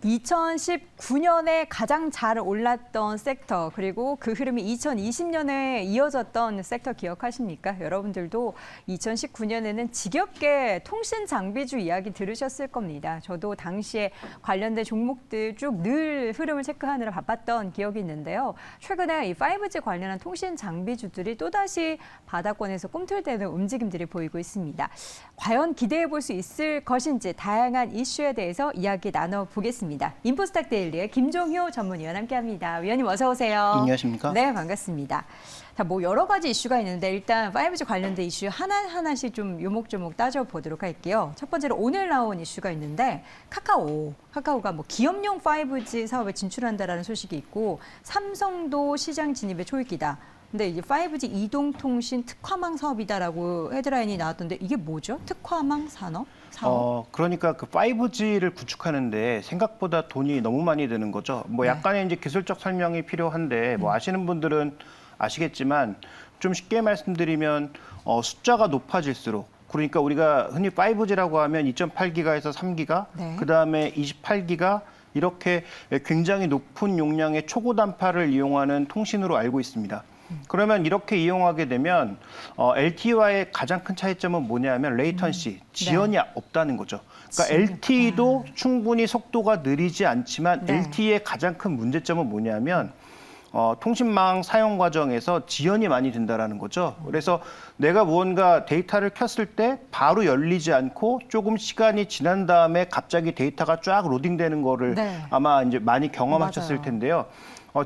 2019년에 가장 잘 올랐던 섹터, 그리고 그 흐름이 2020년에 이어졌던 섹터 기억하십니까? 여러분들도 2019년에는 지겹게 통신 장비주 이야기 들으셨을 겁니다. 저도 당시에 관련된 종목들 쭉 늘 흐름을 체크하느라 바빴던 기억이 있는데요. 최근에 이 5G 관련한 통신 장비주들이 또다시 바닥권에서 꿈틀대는 움직임들이 보이고 있습니다. 과연 기대해 볼 수 있을 것인지 다양한 이슈에 대해서 이야기 나눠보겠습니다. 인포스탁 데일리의 김종효 전문위원 함께합니다. 위원님 어서 오세요. 안녕하십니까? 네, 반갑습니다. 자, 뭐 여러 가지 이슈가 있는데 일단 5G 관련된 이슈 하나하나씩 좀 요목조목 따져보도록 할게요. 첫 번째로 오늘 나온 이슈가 있는데 카카오가 뭐 기업용 5G 사업에 진출한다라는 소식이 있고 삼성도 시장 진입에 초입기다. 근데 이제 5G 이동통신 특화망 사업이다라고 헤드라인이 나왔던데 이게 뭐죠? 특화망 산업? 그러니까 그 5G를 구축하는데 생각보다 돈이 너무 많이 드는 거죠. 뭐 약간의 이제 기술적 설명이 필요한데 뭐 아시는 분들은 아시겠지만 좀 쉽게 말씀드리면 숫자가 높아질수록 그러니까 우리가 흔히 5G라고 하면 2.8기가에서 3기가, 네. 그다음에 28기가 이렇게 굉장히 높은 용량의 초고단파를 이용하는 통신으로 알고 있습니다. 그러면 이렇게 이용하게 되면 LTE와의 가장 큰 차이점은 뭐냐면 레이턴시, 지연이 없다는 거죠. 그러니까 LTE도 충분히 속도가 느리지 않지만 LTE의 가장 큰 문제점은 뭐냐면 통신망 사용 과정에서 지연이 많이 된다는 거죠. 그래서 내가 무언가 데이터를 켰을 때 바로 열리지 않고 조금 시간이 지난 다음에 갑자기 데이터가 쫙 로딩되는 거를 아마 이제 많이 경험하셨을 텐데요.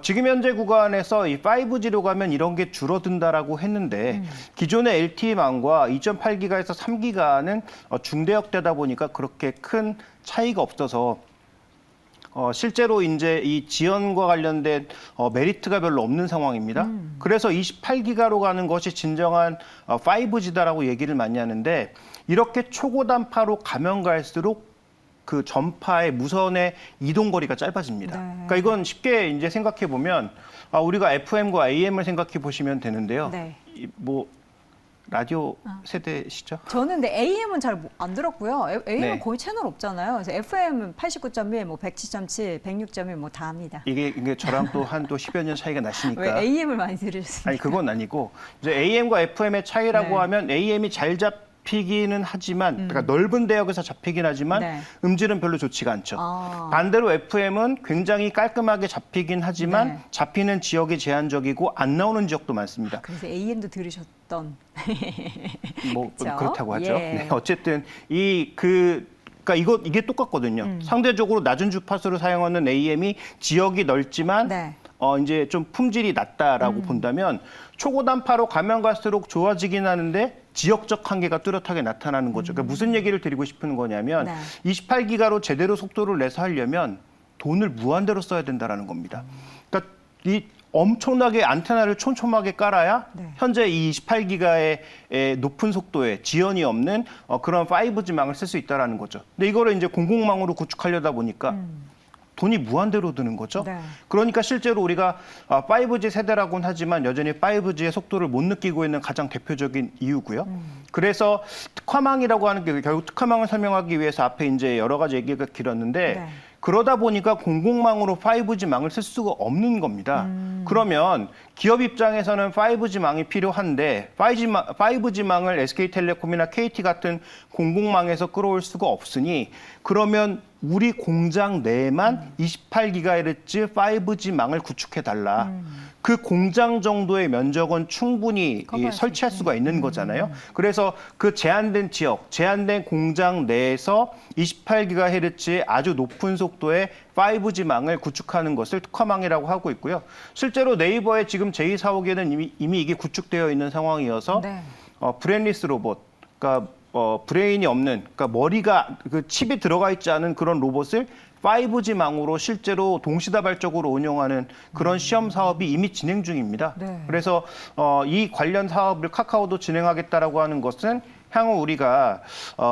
지금 현재 구간에서 이 5G로 가면 이런 게 줄어든다라고 했는데 기존의 LTE망과 2.8기가에서 3기가는 중대역대다 보니까 그렇게 큰 차이가 없어서 실제로 이제 이 지연과 관련된 메리트가 별로 없는 상황입니다. 그래서 28기가로 가는 것이 진정한 5G다라고 얘기를 많이 하는데 이렇게 초고단파로 가면 갈수록 그 전파의 무선의 이동 거리가 짧아집니다. 그러니까 이건 쉽게 이제 생각해 보면 우리가 FM과 AM을 생각해 보시면 되는데요. 뭐 라디오 세대시죠? 저는 근데 AM은 잘 안 들었고요. AM은 거의 채널 없잖아요. 그래서 FM은 89.1, 뭐 107.7, 106.1 뭐 다 합니다. 이게 저랑 또 한 10여 년 차이가 나시니까. 왜 AM을 많이 들으셨습니까? 아니 그건 아니고 이제 AM과 FM의 차이라고 하면 AM이 잘 잡히기는 하지만 그러니까 넓은 대역에서 잡히긴 하지만 음질은 별로 좋지가 않죠. 반대로 FM은 굉장히 깔끔하게 잡히긴 하지만 잡히는 지역이 제한적이고 안 나오는 지역도 많습니다. 그래서 AM도 들으셨던. 뭐 그렇다고 하죠. 네, 어쨌든 그러니까 이게 똑같거든요. 상대적으로 낮은 주파수를 사용하는 AM이 지역이 넓지만 이제 좀 품질이 낮다라고 본다면 초고단파로 가면 갈수록 좋아지긴 하는데 지역적 한계가 뚜렷하게 나타나는 거죠. 그러니까 무슨 얘기를 드리고 싶은 거냐면 28기가로 제대로 속도를 내서 하려면 돈을 무한대로 써야 된다라는 겁니다. 그러니까 이 엄청나게 안테나를 촘촘하게 깔아야 현재 이 28기가의 높은 속도에 지연이 없는 그런 5G망을 쓸 수 있다는 거죠. 근데 이거를 이제 공공망으로 구축하려다 보니까 돈이 무한대로 드는 거죠. 그러니까 실제로 우리가 5G 세대라고는 하지만 여전히 5G의 속도를 못 느끼고 있는 가장 대표적인 이유고요. 그래서 특화망이라고 하는 게 결국 특화망을 설명하기 위해서 앞에 이제 여러 가지 얘기가 길었는데 그러다 보니까 공공망으로 5G망을 쓸 수가 없는 겁니다. 그러면 기업 입장에서는 5G망이 필요한데 5G망을 SK텔레콤이나 KT 같은 공공망에서 끌어올 수가 없으니 그러면 우리 공장 내에만 28GHz 5G망을 구축해달라. 그 공장 정도의 면적은 충분히 설치할 수가 있는 거잖아요. 그래서 그 제한된 지역, 제한된 공장 내에서 28GHz의 아주 높은 속도의 5G망을 구축하는 것을 특화망이라고 하고 있고요. 실제로 네이버의 지금 제2사옥에는 이미 이게 구축되어 있는 상황이어서 브레인리스 로봇, 그러니까 브레인이 없는, 그러니까 머리가 그 칩이 들어가 있지 않은 그런 로봇을 5G망으로 실제로 동시다발적으로 운영하는 그런 시험 사업이 이미 진행 중입니다. 그래서 이 관련 사업을 카카오도 진행하겠다라고 하는 것은 향후 우리가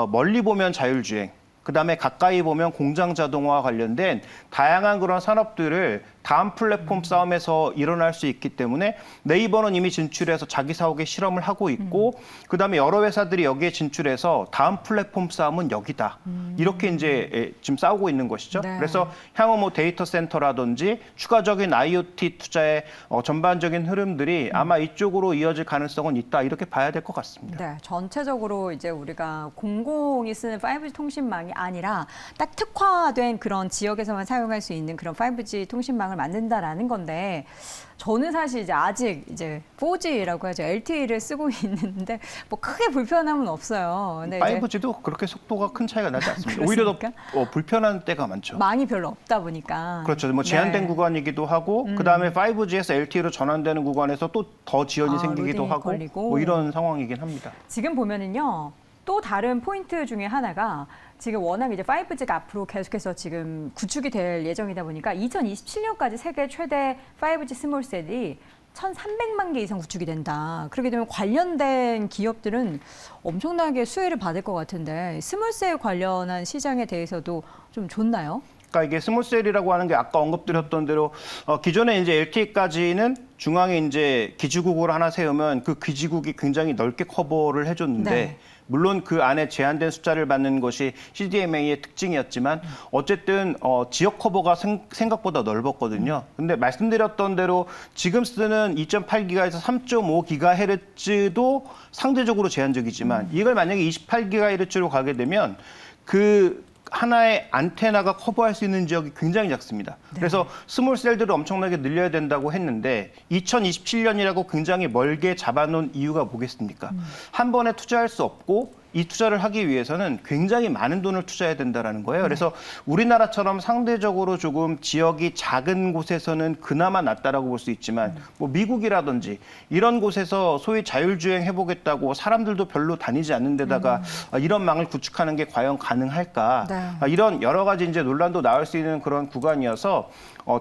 멀리 보면 자율주행, 그다음에 가까이 보면 공장 자동화와 관련된 다양한 그런 산업들을 다음 플랫폼 싸움에서 일어날 수 있기 때문에 네이버는 이미 진출해서 자기 사옥에 실험을 하고 있고 그다음에 여러 회사들이 여기에 진출해서 다음 플랫폼 싸움은 여기다. 이렇게 이제 지금 싸우고 있는 것이죠. 네. 그래서 향후 뭐 데이터 센터라든지 추가적인 IoT 투자의 전반적인 흐름들이 아마 이쪽으로 이어질 가능성은 있다. 이렇게 봐야 될 것 같습니다. 네, 전체적으로 이제 우리가 공공이 쓰는 5G 통신망이 아니라 딱 특화된 그런 지역에서만 사용할 수 있는 그런 5G 통신망을 만든다라는 건데 저는 사실 이제 아직 이제 4G라고 하죠. LTE를 쓰고 있는데 뭐 크게 불편함은 없어요. 근데 5G도 그렇게 속도가 큰 차이가 나지 않습니다. 오히려 더 불편한 때가 많죠. 망이 별로 없다 보니까. 그렇죠. 뭐 제한된 네. 구간이기도 하고 그다음에 5G에서 LTE로 전환되는 구간에서 또 더 지연이 생기기도 하고 걸리고. 뭐 이런 상황이긴 합니다. 지금 보면은요. 또 다른 포인트 중에 하나가 지금 워낙 이제 5G가 앞으로 계속해서 지금 구축이 될 예정이다 보니까 2027년까지 세계 최대 5G 스몰셀이 1,300만 개 이상 구축이 된다. 그렇게 되면 관련된 기업들은 엄청나게 수혜를 받을 것 같은데 스몰셀 관련한 시장에 대해서도 좀 좋나요? 그러니까 이게 스몰셀이라고 하는 게 아까 언급드렸던 대로 기존에 이제 LTE까지는 중앙에 이제 기지국을 하나 세우면 그 기지국이 굉장히 넓게 커버를 해줬는데 네. 물론 그 안에 제한된 숫자를 받는 것이 CDMA의 특징이었지만 어쨌든 지역 커버가 생각보다 넓었거든요. 근데 말씀드렸던 대로 지금 쓰는 2.8기가에서 3.5GHz도 상대적으로 제한적이지만 이걸 만약에 28GHz로 가게 되면 그 하나의 안테나가 커버할 수 있는 지역이 굉장히 작습니다. 네. 그래서 스몰셀들을 엄청나게 늘려야 된다고 했는데 2027년이라고 굉장히 멀게 잡아놓은 이유가 뭐겠습니까? 한 번에 투자할 수 없고 이 투자를 하기 위해서는 굉장히 많은 돈을 투자해야 된다는 거예요. 그래서 우리나라처럼 상대적으로 조금 지역이 작은 곳에서는 그나마 낫다라고 볼 수 있지만 뭐 미국이라든지 이런 곳에서 소위 자율주행 해보겠다고 사람들도 별로 다니지 않는 데다가 이런 망을 구축하는 게 과연 가능할까? 네. 이런 여러 가지 이제 논란도 나올 수 있는 그런 구간이어서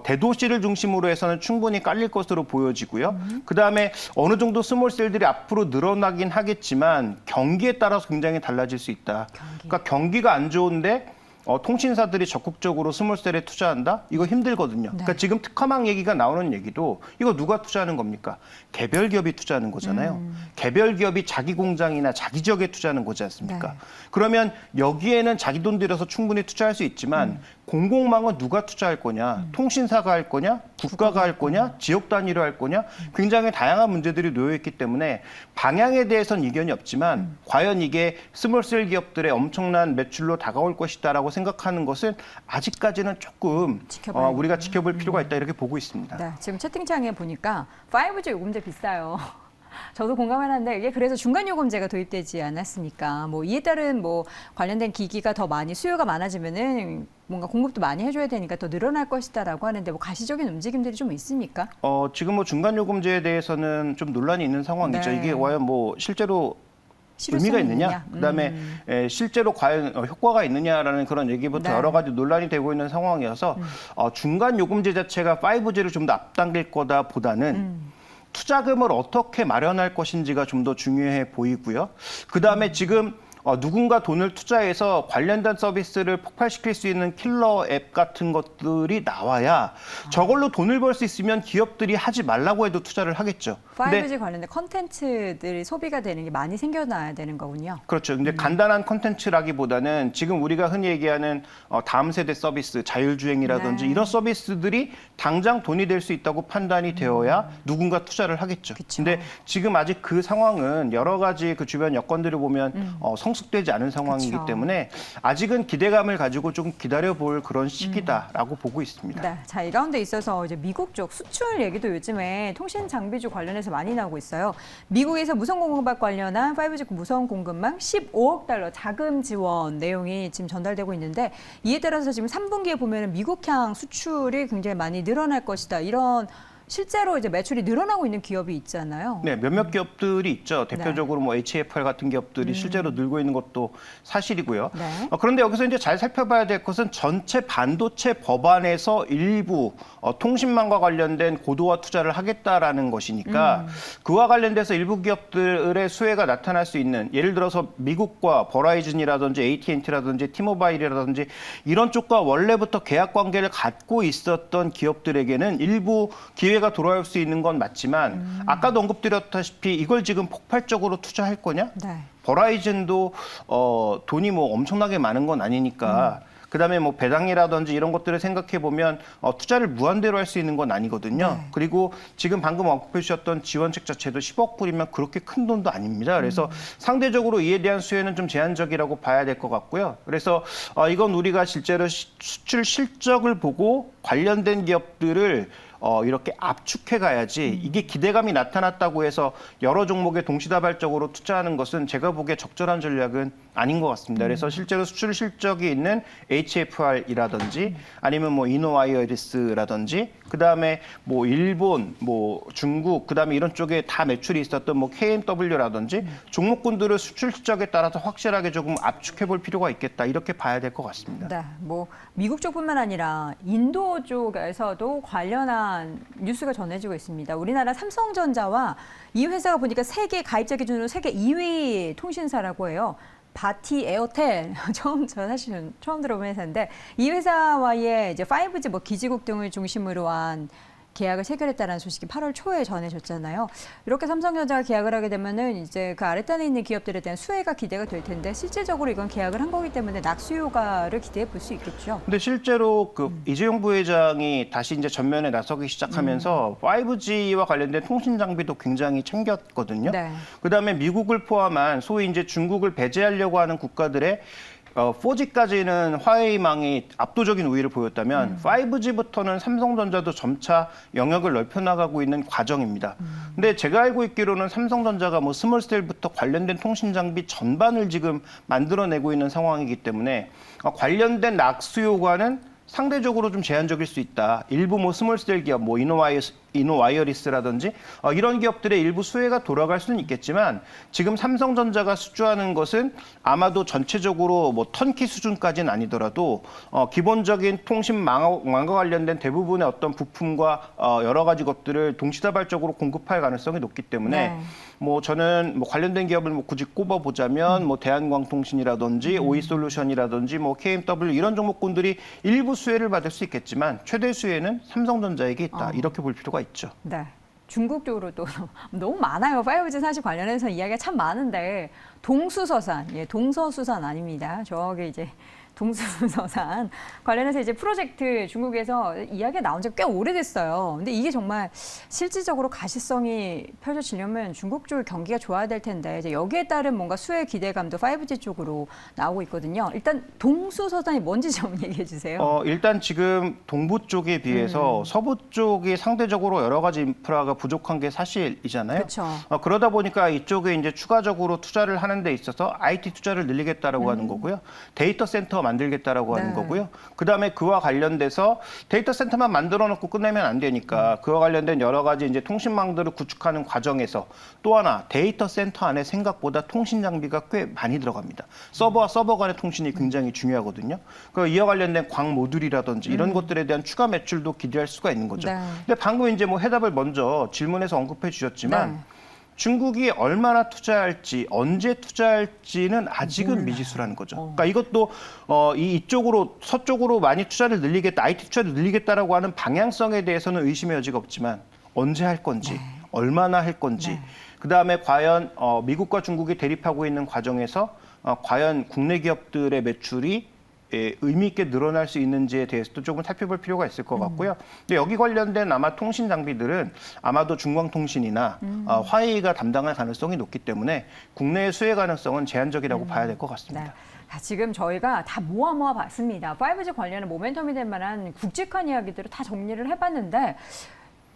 대도시를 중심으로 해서는 충분히 깔릴 것으로 보여지고요. 그다음에 어느 정도 스몰셀들이 앞으로 늘어나긴 하겠지만 경기에 따라서 굉장히 달라질 수 있다. 그러니까 경기가 안 좋은데 통신사들이 적극적으로 스몰셀에 투자한다? 이거 힘들거든요. 네. 그러니까 지금 특화망 얘기가 나오는 얘기도 이거 누가 투자하는 겁니까? 개별 기업이 투자하는 거잖아요. 개별 기업이 자기 공장이나 자기 지역에 투자하는 거지 않습니까? 네. 그러면 여기에는 자기 돈 들여서 충분히 투자할 수 있지만 공공망은 누가 투자할 거냐? 통신사가 할 거냐? 국가가 할 거냐? 지역 단위로 할 거냐? 굉장히 다양한 문제들이 놓여 있기 때문에 방향에 대해서는 이견이 없지만 과연 이게 스몰셀 기업들의 엄청난 매출로 다가올 것이다라고 생각하는 것은 아직까지는 조금 우리가 지켜볼 필요가 있다 이렇게 보고 있습니다. 네, 지금 채팅창에 보니까 5G 요금제 비싸요. 저도 공감을 하는데 이게 그래서 중간 요금제가 도입되지 않았습니까? 뭐 이에 따른 뭐 관련된 기기가 더 많이 수요가 많아지면은 뭔가 공급도 많이 해줘야 되니까 더 늘어날 것이다라고 하는데 뭐 가시적인 움직임들이 좀 있습니까? 지금 뭐 중간 요금제에 대해서는 좀 논란이 있는 상황이죠. 네. 이게 과연 뭐 실제로 의미가 있느냐? 그다음에 실제로 과연 효과가 있느냐라는 그런 얘기부터 네. 여러 가지 논란이 되고 있는 상황이어서 중간 요금제 자체가 5G를 좀 더 앞당길 거다 보다는 투자금을 어떻게 마련할 것인지가 좀 더 중요해 보이고요. 그다음에 지금 누군가 돈을 투자해서 관련된 서비스를 폭발시킬 수 있는 킬러 앱 같은 것들이 나와야 저걸로 돈을 벌 수 있으면 기업들이 하지 말라고 해도 투자를 하겠죠. 5G 관련된 컨텐츠들이 소비가 되는 게 많이 생겨나야 되는 거군요. 그렇죠. 근데 간단한 컨텐츠라기보다는 지금 우리가 흔히 얘기하는 다음 세대 서비스, 자율주행이라든지 네. 이런 서비스들이 당장 돈이 될 수 있다고 판단이 되어야 누군가 투자를 하겠죠. 그쵸. 근데 지금 아직 그 상황은 여러 가지 그 주변 여건들을 보면 성숙되지 않은 상황이기 그쵸. 때문에 아직은 기대감을 가지고 좀 기다려볼 그런 시기다라고 보고 있습니다. 네, 자, 이 가운데 있어서 이제 미국 쪽 수출 얘기도 요즘에 통신 장비주 관련해서 많이 나오고 있어요. 미국에서 무선 공급망 관련한 5G 무선 공급망 15억 달러 자금 지원 내용이 지금 전달되고 있는데 이에 따라서 지금 3분기에 보면 미국향 수출이 굉장히 많이 늘어날 것이다. 이런 실제로 이제 매출이 늘어나고 있는 기업이 있잖아요. 네, 몇몇 기업들이 있죠. 대표적으로 뭐 HFR 같은 기업들이 실제로 늘고 있는 것도 사실이고요. 네. 그런데 여기서 이제 잘 살펴봐야 될 것은 전체 반도체 법안에서 일부 통신망과 관련된 고도화 투자를 하겠다라는 것이니까 그와 관련돼서 일부 기업들의 수혜가 나타날 수 있는, 예를 들어서 미국과 버라이즌이라든지 AT&T라든지 티모바일이라든지 이런 쪽과 원래부터 계약 관계를 갖고 있었던 기업들에게는 일부 기회가 돌아올 수 있는 건 맞지만 아까도 언급드렸다시피 이걸 지금 폭발적으로 투자할 거냐? 네. 버라이즌도 돈이 뭐 엄청나게 많은 건 아니니까 그다음에 뭐 배당이라든지 이런 것들을 생각해 보면 투자를 무한대로 할 수 있는 건 아니거든요. 네. 그리고 지금 방금 언급해 주셨던 지원책 자체도 10억 불이면 그렇게 큰 돈도 아닙니다. 그래서 상대적으로 이에 대한 수혜는 좀 제한적이라고 봐야 될 것 같고요. 그래서 이건 우리가 실제로 수출 실적을 보고 관련된 기업들을 이렇게 압축해 가야지 이게 기대감이 나타났다고 해서 여러 종목에 동시다발적으로 투자하는 것은 제가 보기에 적절한 전략은 아닌 것 같습니다. 그래서 실제로 수출 실적이 있는 HFR이라든지 아니면 뭐 이노와이어리스라든지 그다음에 뭐 일본, 뭐 중국, 그다음에 이런 쪽에 다 매출이 있었던 뭐 KMW라든지 종목군들을 수출 실적에 따라서 확실하게 조금 압축해 볼 필요가 있겠다. 이렇게 봐야 될 것 같습니다. 네, 뭐 미국 쪽뿐만 아니라 인도 쪽에서도 관련한 뉴스가 전해지고 있습니다. 우리나라 삼성전자와 이 회사가 보니까 세계 가입자 기준으로 세계 2위 통신사라고 해요. 바티 에어텔 저 사실은 처음 들어본 회사인데 이 회사와의 이제 5G 뭐 기지국 등을 중심으로 한 계약을 체결했다는 소식이 8월 초에 전해졌잖아요. 이렇게 삼성전자가 계약을 하게 되면은 이제 그 아래단에 있는 기업들에 대한 수혜가 기대가 될 텐데 실질적으로 이건 계약을 한 거기 때문에 낙수 효과를 기대해 볼 수 있겠죠. 근데 실제로 그 이재용 부회장이 다시 이제 전면에 나서기 시작하면서 5G와 관련된 통신 장비도 굉장히 챙겼거든요. 네. 그다음에 미국을 포함한 소위 이제 중국을 배제하려고 하는 국가들의 4G까지는 화웨이망이 압도적인 우위를 보였다면 5G부터는 삼성전자도 점차 영역을 넓혀나가고 있는 과정입니다. 근데 제가 알고 있기로는 삼성전자가 뭐 스몰셀부터 관련된 통신 장비 전반을 지금 만들어내고 있는 상황이기 때문에 관련된 낙수 효과는 상대적으로 좀 제한적일 수 있다. 일부 뭐 스몰셀 기업, 뭐 이노와이어리스라든지 이런 기업들의 일부 수혜가 돌아갈 수는 있겠지만 지금 삼성전자가 수주하는 것은 아마도 전체적으로 뭐 턴키 수준까지는 아니더라도 기본적인 통신망과 관련된 대부분의 어떤 부품과 여러 가지 것들을 동시다발적으로 공급할 가능성이 높기 때문에 네. 뭐 저는 뭐 관련된 기업을 뭐 굳이 꼽아보자면 뭐 대한광통신이라든지 오이솔루션이라든지 뭐 KMW 이런 종목군들이 일부 수혜를 받을 수 있겠지만 최대 수혜는 삼성전자에게 있다. 이렇게 볼 필요가 있죠. 네. 중국 쪽으로 또 너무 많아요. 5G 사실 관련해서 이야기가 참 많은데 동수서산, 예, 동서수산 아닙니다. 저기 이제 동수서산 관련해서 이제 프로젝트 중국에서 이야기가 나온 지 꽤 오래됐어요. 근데 이게 정말 실질적으로 가시성이 펼쳐지려면 중국 쪽 경기가 좋아야 될 텐데 이제 여기에 따른 뭔가 수혜 기대감도 5G 쪽으로 나오고 있거든요. 일단 동수서산이 뭔지 좀 얘기해 주세요. 일단 지금 동부 쪽에 비해서 서부 쪽이 상대적으로 여러 가지 인프라가 부족한 게 사실이잖아요. 그렇죠. 그러다 보니까 이쪽에 이제 추가적으로 투자를 하는 데 있어서 IT 투자를 늘리겠다라고 하는 거고요. 데이터 센터 만들겠다라고 하는 네. 거고요. 그다음에 그와 관련돼서 데이터 센터만 만들어 놓고 끝내면 안 되니까 그와 관련된 여러 가지 이제 통신망들을 구축하는 과정에서 또 하나 데이터 센터 안에 생각보다 통신 장비가 꽤 많이 들어갑니다. 서버와 서버 간의 통신이 굉장히 중요하거든요. 이와 관련된 광 모듈이라든지 이런 것들에 대한 추가 매출도 기대할 수가 있는 거죠. 네. 근데 방금 이제 뭐 해답을 먼저 질문에서 언급해 주셨지만 네. 중국이 얼마나 투자할지 언제 투자할지는 아직은 미지수라는 거죠. 그러니까 이것도 이쪽으로 서쪽으로 많이 투자를 늘리겠다, IT 투자를 늘리겠다라고 하는 방향성에 대해서는 의심의 여지가 없지만 언제 할 건지, 얼마나 할 건지, 그다음에 과연 미국과 중국이 대립하고 있는 과정에서 과연 국내 기업들의 매출이 의미 있게 늘어날 수 있는지에 대해서도 조금 살펴볼 필요가 있을 것 같고요. 근데 여기 관련된 아마 통신 장비들은 아마도 중광통신이나 화웨이가 담당할 가능성이 높기 때문에 국내의 수혜 가능성은 제한적이라고 봐야 될 것 같습니다. 네. 지금 저희가 다 모아 봤습니다. 5G 관련한 모멘텀이 될 만한 굵직한 이야기들을 다 정리를 해봤는데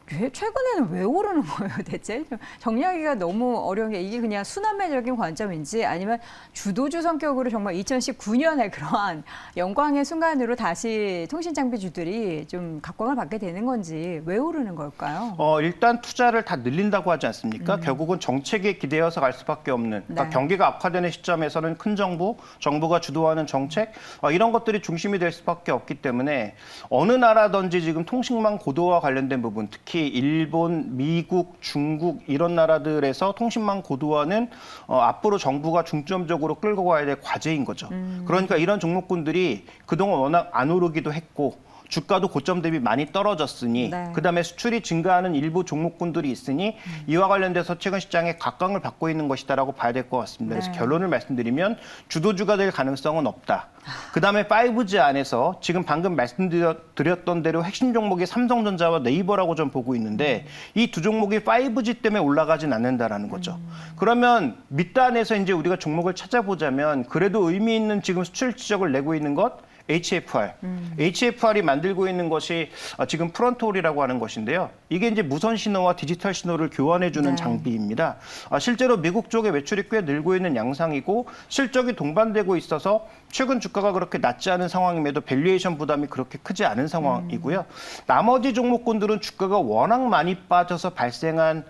최근에는 왜 오르는 거예요, 대체? 정리하기가 너무 어려운 게 이게 그냥 순환매적인 관점인지 아니면 주도주 성격으로 정말 2019년에 그러한 영광의 순간으로 다시 통신장비주들이 좀 각광을 받게 되는 건지 왜 오르는 걸까요? 일단 투자를 다 늘린다고 하지 않습니까? 결국은 정책에 기대어서 갈 수밖에 없는 그러니까 네. 경기가 악화되는 시점에서는 큰 정부가 주도하는 정책 이런 것들이 중심이 될 수밖에 없기 때문에 어느 나라든지 지금 통신망 고도화 관련된 부분 특히 일본, 미국, 중국 이런 나라들에서 통신망 고도화는 앞으로 정부가 중점적으로 끌고 가야 될 과제인 거죠. 그러니까 이런 종목군들이 그동안 워낙 안 오르기도 했고 주가도 고점 대비 많이 떨어졌으니 네. 그다음에 수출이 증가하는 일부 종목군들이 있으니 이와 관련돼서 최근 시장에 각광을 받고 있는 것이다라고 봐야 될 것 같습니다. 그래서 네. 결론을 말씀드리면 주도주가 될 가능성은 없다. 그다음에 5G 안에서 지금 방금 말씀드렸던 대로 핵심 종목이 삼성전자와 네이버라고 좀 보고 있는데 이 두 종목이 5G 때문에 올라가진 않는다라는 거죠. 그러면 밑단에서 이제 우리가 종목을 찾아보자면 그래도 의미 있는 지금 수출 지적을 내고 있는 것 HFR. HFR이 만들고 있는 것이 지금 프론트홀이라고 하는 것인데요. 이게 이제 무선 신호와 디지털 신호를 교환해주는 네. 장비입니다. 실제로 미국 쪽의 매출이 꽤 늘고 있는 양상이고 실적이 동반되고 있어서 최근 주가가 그렇게 낮지 않은 상황임에도 밸류에이션 부담이 그렇게 크지 않은 상황이고요. 나머지 종목군들은 주가가 워낙 많이 빠져서 발생한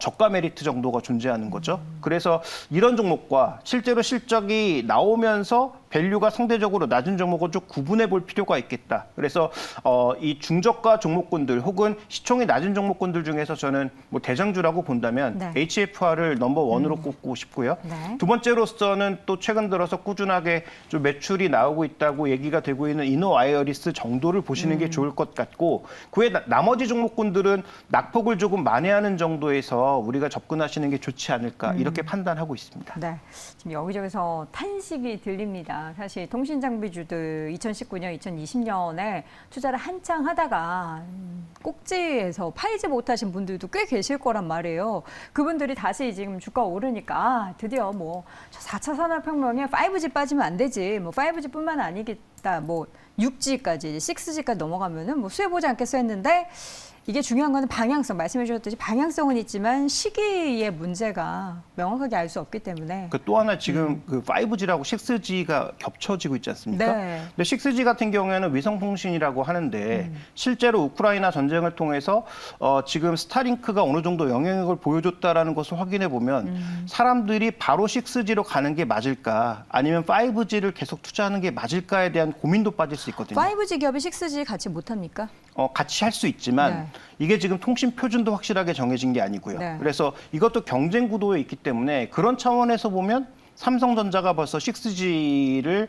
저가 메리트 정도가 존재하는 거죠. 그래서 이런 종목과 실제로 실적이 나오면서 밸류가 상대적으로 낮은 종목을 좀 구분해 볼 필요가 있겠다. 그래서 이 중저가 종목군들 혹은 시총이 낮은 종목군들 중에서 저는 뭐 대장주라고 본다면 네. HFR을 넘버원으로 꼽고 싶고요. 네. 두 번째로서는 또 최근 들어서 꾸준하게 좀 매출이 나오고 있다고 얘기가 되고 있는 이노와이어리스 정도를 보시는 게 좋을 것 같고 그외 나머지 종목군들은 낙폭을 조금 만회하는 정도에서 우리가 접근하시는 게 좋지 않을까 이렇게 판단하고 있습니다. 네, 지금 여기저기서 탄식이 들립니다. 사실 통신장비주들 2019년, 2020년에 투자를 한창 하다가 꼭지에서 팔지 못하신 분들도 꽤 계실 거란 말이에요. 그분들이 다시 지금 주가 오르니까 드디어 뭐 4차 산업혁명에 5G 빠지면 안 되지. 뭐 5G뿐만 아니겠다. 뭐 6G까지, 6G까지 넘어가면은 뭐 수혜 보지 않겠어 했는데 이게 중요한 거는 방향성, 말씀해 주셨듯이 방향성은 있지만 시기의 문제가 명확하게 알 수 없기 때문에. 또 하나 지금 그 5G라고 6G가 겹쳐지고 있지 않습니까? 네. 근데 6G 같은 경우에는 위성통신이라고 하는데 실제로 우크라이나 전쟁을 통해서 지금 스타링크가 어느 정도 영향력을 보여줬다라는 것을 확인해 보면 사람들이 바로 6G로 가는 게 맞을까 아니면 5G를 계속 투자하는 게 맞을까에 대한 고민도 빠질 수 있거든요. 5G 기업이 6G 같이 못합니까? 같이 할 수 있지만 네. 이게 지금 통신 표준도 확실하게 정해진 게 아니고요. 네. 그래서 이것도 경쟁 구도에 있기 때문에 그런 차원에서 보면 삼성전자가 벌써 6G를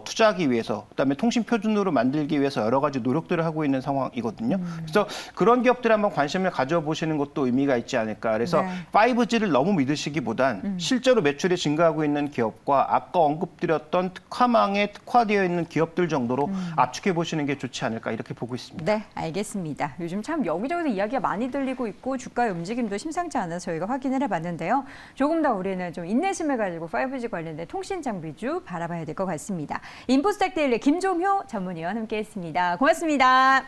투자하기 위해서 그다음에 통신 표준으로 만들기 위해서 여러 가지 노력들을 하고 있는 상황이거든요. 그래서 그런 기업들에 한번 관심을 가져보시는 것도 의미가 있지 않을까. 그래서 네. 5G를 너무 믿으시기보단 실제로 매출이 증가하고 있는 기업과 아까 언급드렸던 특화망에 특화되어 있는 기업들 정도로 압축해 보시는 게 좋지 않을까 이렇게 보고 있습니다. 네, 알겠습니다. 요즘 참 여기저기서 이야기가 많이 들리고 있고 주가의 움직임도 심상치 않아서 저희가 확인을 해봤는데요. 조금 더 우리는 좀 인내심을 가지고 5G 관련된 통신 장비주 바라봐야 될 것 같습니다. 인포스텍 데일리 김종효 전문위원 함께했습니다. 고맙습니다.